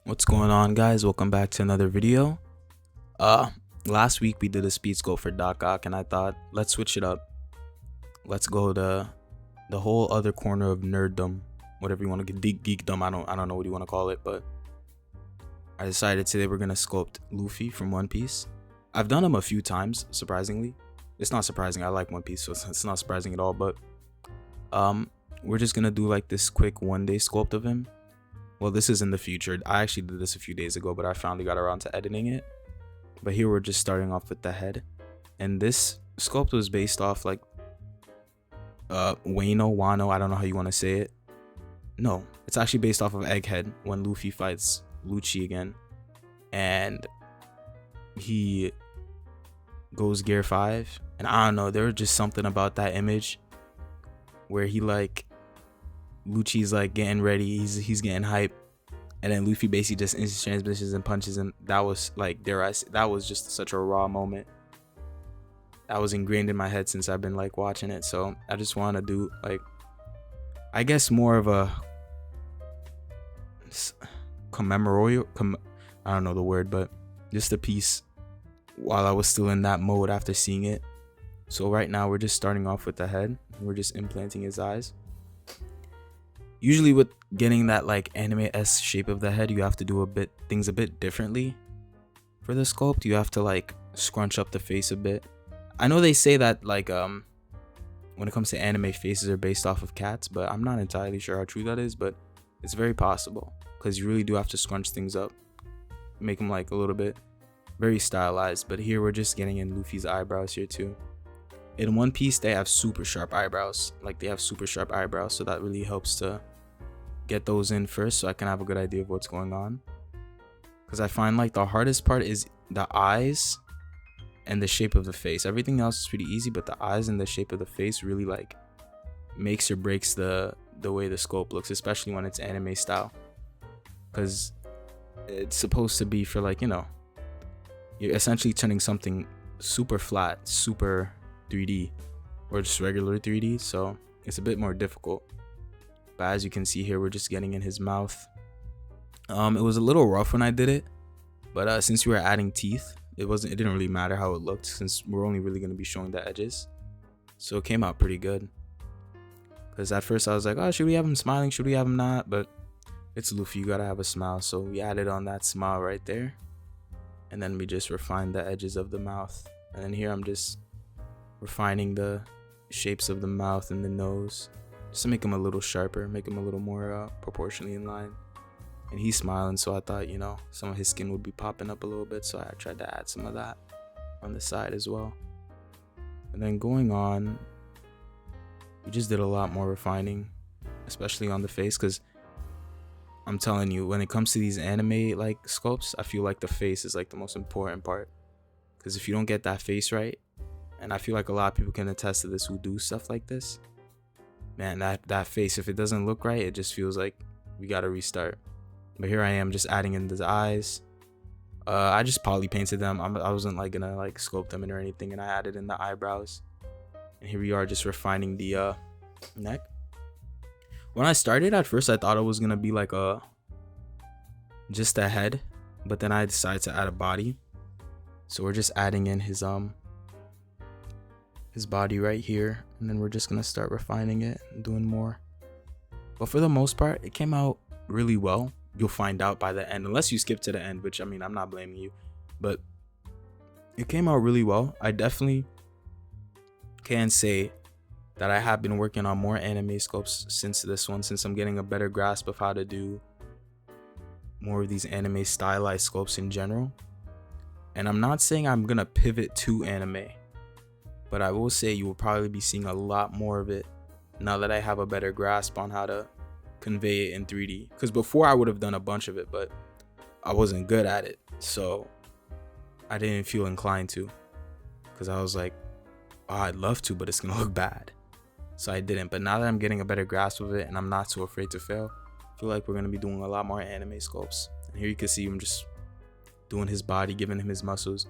What's going on, guys? Welcome back to another video. uh Last week we did a speed sculpt for Doc Ock, and I thought, let's switch it up. Let's go to the whole other corner of nerddom, whatever you want to get, geekdom. I don't know what you want to call it, but I decided today we're gonna sculpt Luffy from One Piece. I've done him a few times, surprisingly. It's not surprising, I like One Piece, so it's not surprising at all. But we're just gonna do like this quick one-day sculpt of him. Well, this is in the future. I actually did this a few days ago, but I finally got around to editing it. But here we're just starting off with the head. And this sculpt was based off like Wano, I don't know how you want to say it. No, it's actually based off of Egghead when Luffy fights Lucci again. And he goes Gear 5. And I don't know, there was just something about that image where he like, Lucci's like getting ready, he's getting hype, and then Luffy basically just instant transmissions and punches him. That was like, that was just such a raw moment. That was ingrained in my head since I've been like watching it. So I just want to do like, I guess more of a I don't know the word, but just a piece while I was still in that mode after seeing it. So right now we're just starting off with the head. We're just implanting his eyes. Usually with getting that like anime-esque shape of the head, you have to do things a bit differently. For the sculpt, you have to like scrunch up the face a bit. I know they say that like when it comes to anime, faces are based off of cats, but I'm not entirely sure how true that is, but it's very possible because you really do have to scrunch things up, make them like a little bit very stylized. But here we're just getting in Luffy's eyebrows here too. In One Piece, they have super sharp eyebrows. So that really helps to get those in first so I can have a good idea of what's going on. Because I find like the hardest part is the eyes and the shape of the face. Everything else is pretty easy, but the eyes and the shape of the face really like makes or breaks the way the sculpt looks, especially when it's anime style. Because it's supposed to be for like, you know, you're essentially turning something super flat, super 3D, or just regular 3D, so it's a bit more difficult. But as you can see here, we're just getting in his mouth. It was a little rough when I did it, but since we were adding teeth, it didn't really matter how it looked since we're only really going to be showing the edges. So it came out pretty good. Because at first I was like, oh, should we have him smiling, should we have him not? But it's Luffy, you gotta have a smile, so we added on that smile right there. And then we just refined the edges of the mouth. And then here I'm just refining the shapes of the mouth and the nose just to make him a little sharper, make him a little more proportionally in line. And he's smiling, so I thought, you know, some of his skin would be popping up a little bit, so I tried to add some of that on the side as well. And then going on, we just did a lot more refining, especially on the face, because I'm telling you, when it comes to these anime like sculpts, I feel like the face is like the most important part. Because if you don't get that face right, and I feel like a lot of people can attest to this who do stuff like this, man, that face, if it doesn't look right, it just feels like we gotta restart. But here I am just adding in the eyes. I just poly painted them. I wasn't like gonna like sculpt them in or anything, and I added in the eyebrows. And here we are just refining the neck. When I started, at first I thought it was gonna be like just a head, but then I decided to add a body. So we're just adding in his body right here, and then we're just gonna start refining it and doing more. But for the most part, it came out really well. You'll find out by the end, unless you skip to the end, which I mean, I'm not blaming you, but it came out really well. I definitely can say that I have been working on more anime sculpts since this one, since I'm getting a better grasp of how to do more of these anime stylized sculpts in general. And I'm not saying I'm gonna pivot to anime, but I will say you will probably be seeing a lot more of it now that I have a better grasp on how to convey it in 3D. Because before I would have done a bunch of it, but I wasn't good at it, so I didn't feel inclined to. Because I was like, oh, I'd love to, but it's gonna look bad. So I didn't. But now that I'm getting a better grasp of it and I'm not so afraid to fail, I feel like we're gonna be doing a lot more anime sculpts. And here you can see him just doing his body, giving him his muscles.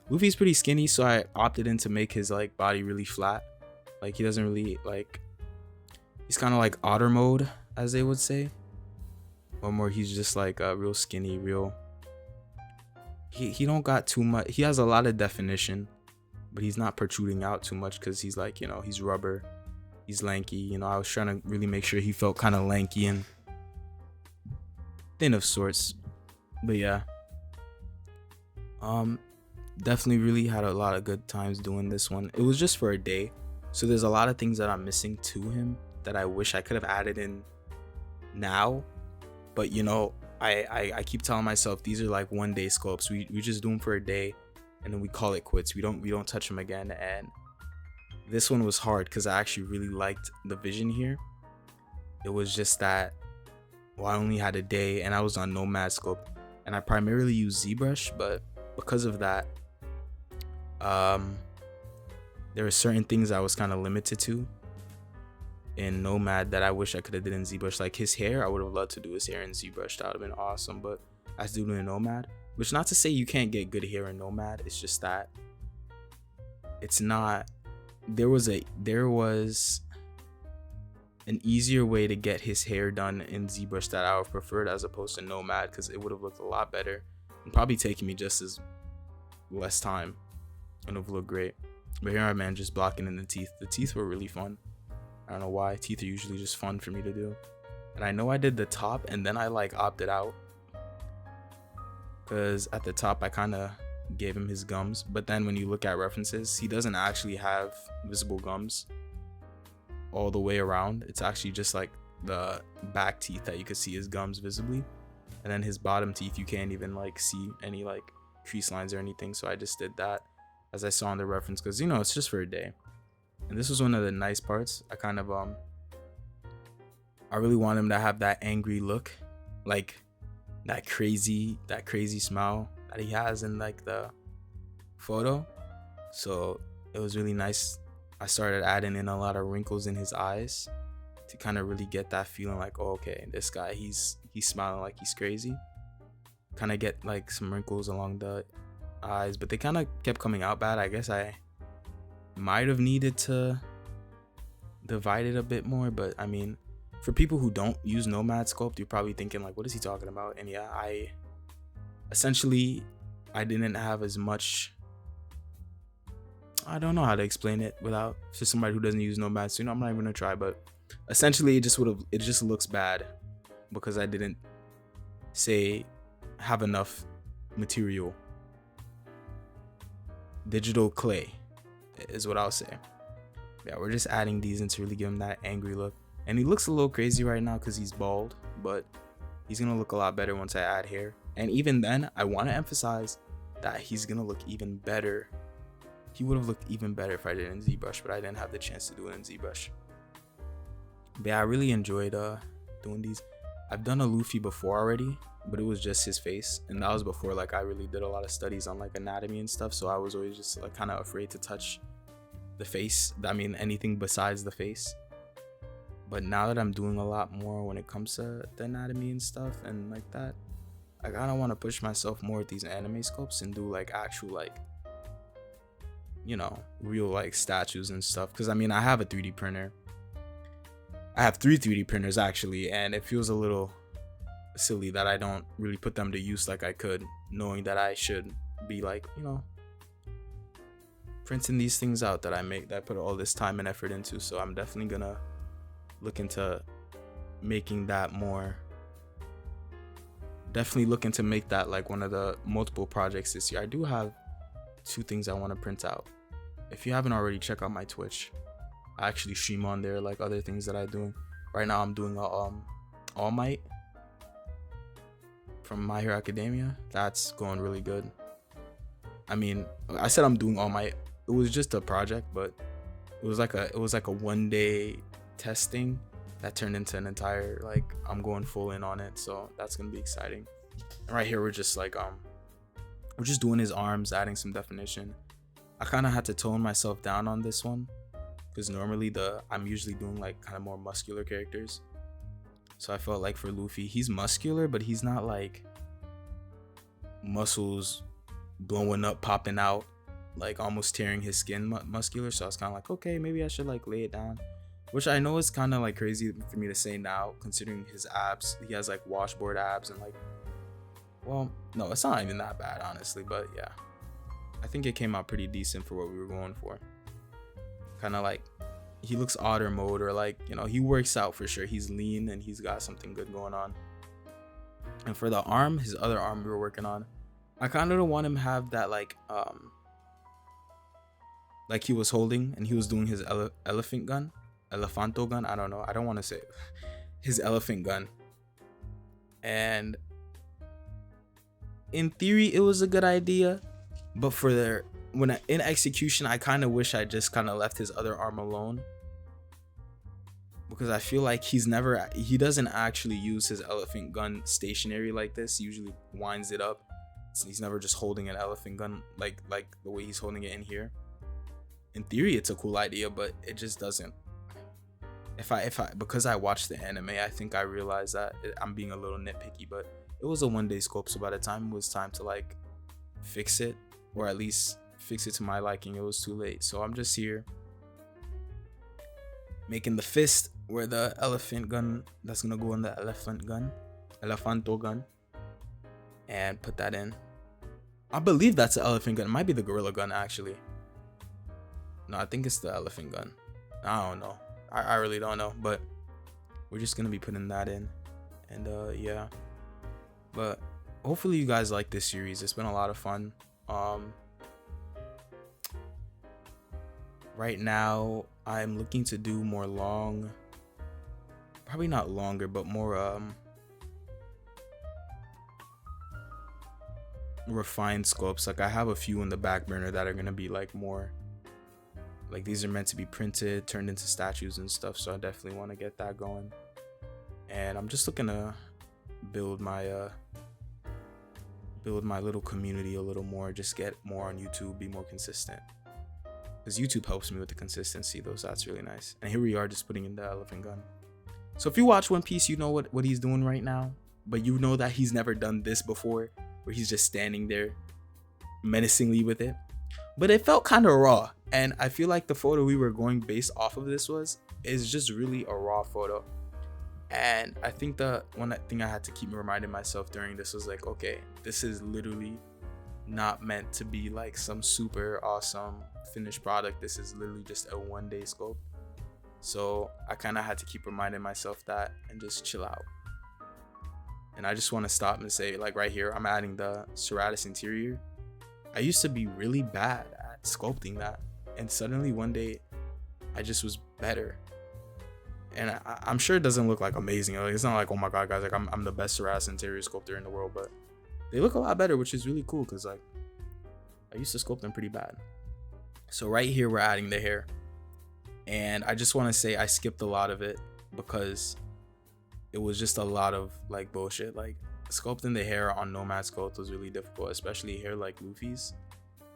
Luffy's pretty skinny, so I opted in to make his like body really flat. Like he doesn't really like, he's kind of like otter mode, as they would say. One more, he's just like real skinny, real. He don't got too much. He has a lot of definition, but he's not protruding out too much because he's like, you know, he's rubber. He's lanky. You know, I was trying to really make sure he felt kind of lanky and thin of sorts. But yeah. Definitely really had a lot of good times doing this one. It was just for a day. So there's a lot of things that I'm missing to him that I wish I could have added in now. But you know, I keep telling myself these are like 1 day sculpts. We just do them for a day and then we call it quits. We don't touch them again. And this one was hard because I actually really liked the vision here. It was just that, well, I only had a day and I was on Nomad Sculpt and I primarily use ZBrush, but because of that, there were certain things I was kind of limited to in Nomad that I wish I could have did in ZBrush. Like his hair, I would have loved to do his hair in ZBrush. That would have been awesome, but I was doing it in Nomad. Which, not to say you can't get good hair in Nomad, it's just that it's not. There was an easier way to get his hair done in ZBrush that I would have preferred as opposed to Nomad, because it would have looked a lot better and probably taking me just as less time and it would look great. But here I'm just blocking in the teeth. The teeth were really fun. I don't know why. Teeth are usually just fun for me to do. And I know I did the top and then I like opted out because at the top I kind of gave him his gums, but then when you look at references, he doesn't actually have visible gums all the way around. It's actually just like the back teeth that you could see his gums visibly, and then his bottom teeth you can't even like see any like crease lines or anything. So I just did that as I saw in the reference because, you know, it's just for a day. And this was one of the nice parts. I kind of I really want him to have that angry look, like that crazy smile that he has in like the photo. So it was really nice. I started adding in a lot of wrinkles in his eyes to kind of really get that feeling like, oh, okay, this guy, he's smiling like he's crazy. Kind of get like some wrinkles along the eyes, but they kind of kept coming out bad. I guess I might have needed to divide it a bit more, but I mean, for people who don't use Nomad Sculpt, you're probably thinking like, what is he talking about? And yeah, I didn't have as much. I don't know how to explain it without for somebody who doesn't use Nomad. So, you know, I'm not even gonna try, but essentially it just looks bad because I didn't have enough material. Digital clay is what I'll say. Yeah, we're just adding these in to really give him that angry look. And he looks a little crazy right now because he's bald, but he's gonna look a lot better once I add hair. And even then, I want to emphasize that he's gonna look even better. He would have looked even better if I did it in ZBrush, but I didn't have the chance to do it in ZBrush. But yeah, I really enjoyed doing these. I've done a Luffy before already, but it was just his face, and that was before like I really did a lot of studies on like anatomy and stuff. So I was always just like kind of afraid to touch the face. I mean, anything besides the face. But now that I'm doing a lot more when it comes to the anatomy and stuff and like that, I kind of want to push myself more with these anime sculpts and do like actual like, you know, real like statues and stuff. Because I mean, I have a 3D printer. I have 3 3D printers actually, and it feels a little silly that I don't really put them to use like I could, knowing that I should be like, you know, printing these things out that I put all this time and effort into. So I'm definitely gonna look into making that more. Definitely looking to make that like one of the multiple projects this year. I do have 2 things I want to print out. If you haven't already, check out my Twitch. I actually stream on there like other things that I do. Right now I'm doing a All Might from My Hero Academia. That's going really good. I mean, I said I'm doing All Might. It was just a project, but it was like a 1 day testing that turned into an entire, like, I'm going full in on it. So that's gonna be exciting. And right here we're just like we're just doing his arms, adding some definition. I kind of had to tone myself down on this one because normally I'm usually doing like kind of more muscular characters. So I felt like for Luffy, he's muscular, but he's not like muscles blowing up, popping out, like almost tearing his skin muscular. So I was kind of like, okay, maybe I should like lay it down. which I know is kind of like crazy for me to say now, considering his abs. He has like washboard abs and like, well, no, it's not even that bad, honestly. But yeah, I think it came out pretty decent for what we were going for. Kind of like, he looks otter mode, or like, you know, he works out for sure. He's lean and he's got something good going on. And for the arm, his other arm we were working on, I kind of don't want him to have that like he was holding and he was doing his elephant gun, elephanto gun. I don't know. I don't want to say it. His elephant gun. And in theory, it was a good idea, but in execution, I kind of wish I just kind of left his other arm alone, because I feel like he doesn't actually use his elephant gun stationary like this. He usually winds it up. So he's never just holding an elephant gun like the way he's holding it in here. In theory, it's a cool idea, but it just doesn't. Because I watched the anime, I think I realized that I'm being a little nitpicky, but it was a 1-day sculpt, so by the time it was time to like fix it, or at least fix it to my liking, it was too late. So I'm just here making the fist where the elephant gun that's gonna go in the elephanto gun, and put that in. I believe that's the elephant gun. It might be the gorilla gun actually. No, I think it's the elephant gun. I don't know. I really don't know, but we're just gonna be putting that in. And yeah, but hopefully you guys like this series. It's been a lot of fun. Right now I'm looking to do more probably not longer, but more refined sculpts. Like I have a few in the back burner that are gonna be like more like, these are meant to be printed, turned into statues and stuff, so I definitely want to get that going. And I'm just looking to build my little community a little more, just get more on YouTube, be more consistent, because YouTube helps me with the consistency though, so that's really nice. And here we are just putting in the elephant gun. So if you watch One Piece, you know what he's doing right now, but you know that he's never done this before, where he's just standing there menacingly with it. But it felt kind of raw, and I feel like the photo we were going based off of is just really a raw photo. And I think the one thing I had to keep reminding myself during this was like, okay, this is literally not meant to be like some super awesome finished product. This is literally just a 1-day sculpt. So I kind of had to keep reminding myself that and just chill out. And I just want to stop and say, like, right here, I'm adding the serratus interior. I used to be really bad at sculpting that, and suddenly one day I just was better. And I'm sure it doesn't look like amazing. Like, it's not like, oh my god, guys, like I'm the best serratus interior sculptor in the world, but they look a lot better, which is really cool, because like I used to sculpt them pretty bad. So right here we're adding the hair, and I just want to say I skipped a lot of it because it was just a lot of like bullshit. Like, sculpting the hair on Nomad Sculpt was really difficult, especially hair like Luffy's.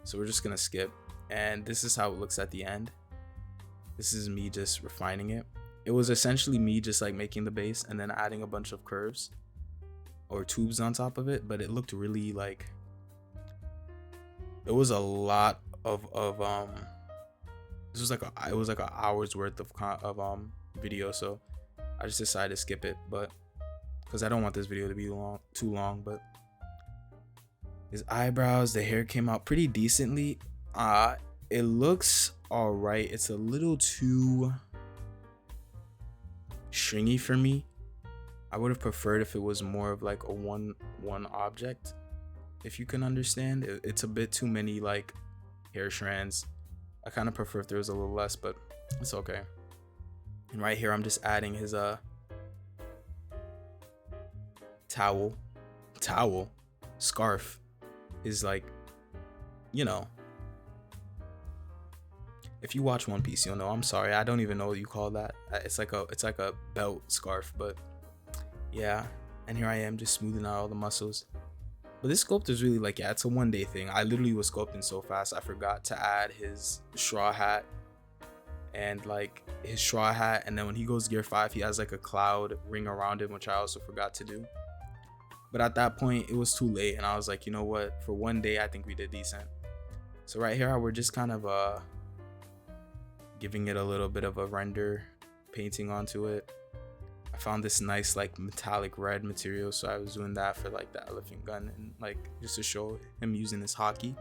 So we're just gonna skip, and this is how it looks at the end. This is me just refining it. It was essentially me just like making the base and then adding a bunch of curves or tubes on top of it, but it looked really like, it was a lot of this was like it was like an hour's worth of video, so I just decided to skip it, but because I don't want this video to be too long. But his eyebrows, the hair came out pretty decently. It looks all right. It's a little too stringy for me. I would have preferred if it was more of like a one object, if you can understand. It's a bit too many like hair strands. I kind of prefer if there was a little less, but it's okay. And right here I'm just adding his scarf is like, you know, if you watch One Piece, you'll know. I'm sorry, I don't even know what you call that. It's like a belt scarf, but yeah. And here I am just smoothing out all the muscles. But this sculpt is really like, yeah, it's a 1-day thing. I literally was sculpting so fast I forgot to add his straw hat, and like his straw hat, and then when he goes gear 5 he has like a cloud ring around him, which I also forgot to do. But at that point it was too late, and I was like, you know what, for 1 day I think we did decent. So right here we're just kind of giving it a little bit of a render painting onto it. I found this nice like metallic red material, so I was doing that for like the elephant gun, and like just to show him using his hockey.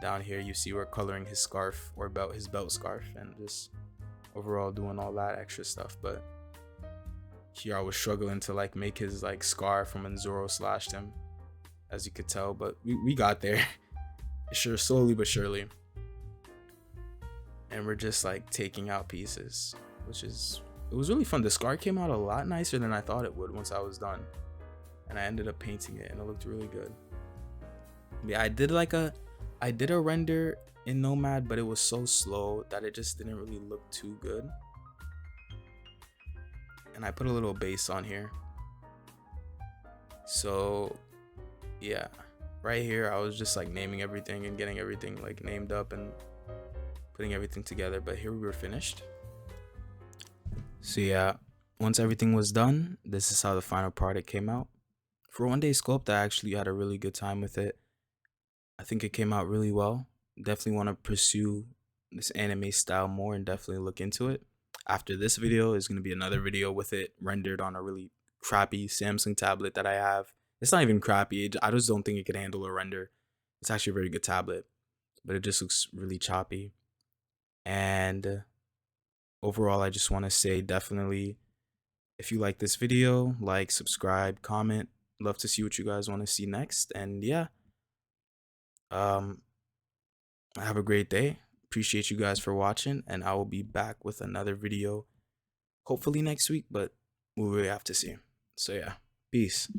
Down here you see we're coloring his scarf or belt, his belt scarf, and just overall doing all that extra stuff. But here I was struggling to like make his like scar from when Zoro slashed him, as you could tell, but we got there. Sure, slowly but surely. And we're just like taking out pieces, which is, it was really fun. The scar came out a lot nicer than I thought it would once I was done, and I ended up painting it and it looked really good. Yeah, I did a render in Nomad, but it was so slow that it just didn't really look too good. And I put a little base on here. So yeah, right here I was just like naming everything and getting everything like named up and putting everything together, but here we were finished. So yeah, once everything was done, this is how the final product came out. For one day sculpt, I actually had a really good time with it. I think it came out really well. Definitely want to pursue this anime style more and definitely look into it. After this video is going to be another video with it rendered on a really crappy Samsung tablet that I have. It's not even crappy, I just don't think it could handle a render. It's actually a very good tablet, but it just looks really choppy. And overall, I just want to say, definitely, if you like this video, like, subscribe, comment. Love to see what you guys want to see next. And yeah, have a great day. Appreciate you guys for watching, and I will be back with another video hopefully next week, but we'll really have to see. So yeah, peace.